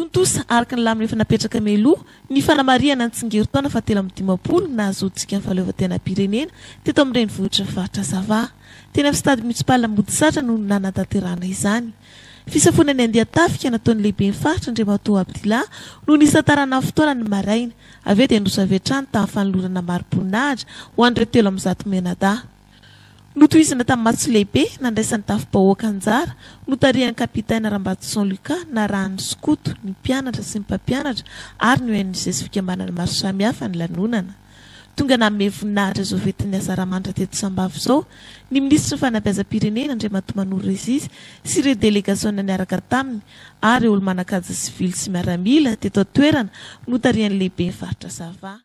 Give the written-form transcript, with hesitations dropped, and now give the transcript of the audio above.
Tontosa araka ny lamina efa napetraka meloa ny fanamariana ny tsingerin-taona fahatelo amby dimampolo nahazoantsika ny fahaleovan-tenam-pirenena teto amin'ny renivohitra faritra Sava. Teny amin'ny stady municipal Ambodisatra no nanatanterahana izany. Fisafoana ny andian-tafika nataon'ny lehibe ny faritra Andriamatoa Abdila no nisantarana fotoana ny maraina. Avy eo dia nodroso avy hatrany tamin'ny fanolorana mari-boninahitra ho an'ireo 3 menada. Notohizana tamin'ny matso lehibe nandraisan'ny tafi-bahoaka anjara notarihan'ny kapitaina Rambatson Lucas narahany skoto ny mpianatra sy ny mpampianatra ary ny ONG sy fikambanana maro samihafa ny lanonana. Tonga nanome voninahitra izao vetin'ny asaramanitra teto Sambava izao ny minisitry ny fanabeazam-pirenena Andriamatoa Manoro-Izy sy ireo delegaziona niaraka taminy ary olo manan-kaja sivily sy miaramila teto an-toerana notarihan'ny lehibe ny faritra Sava.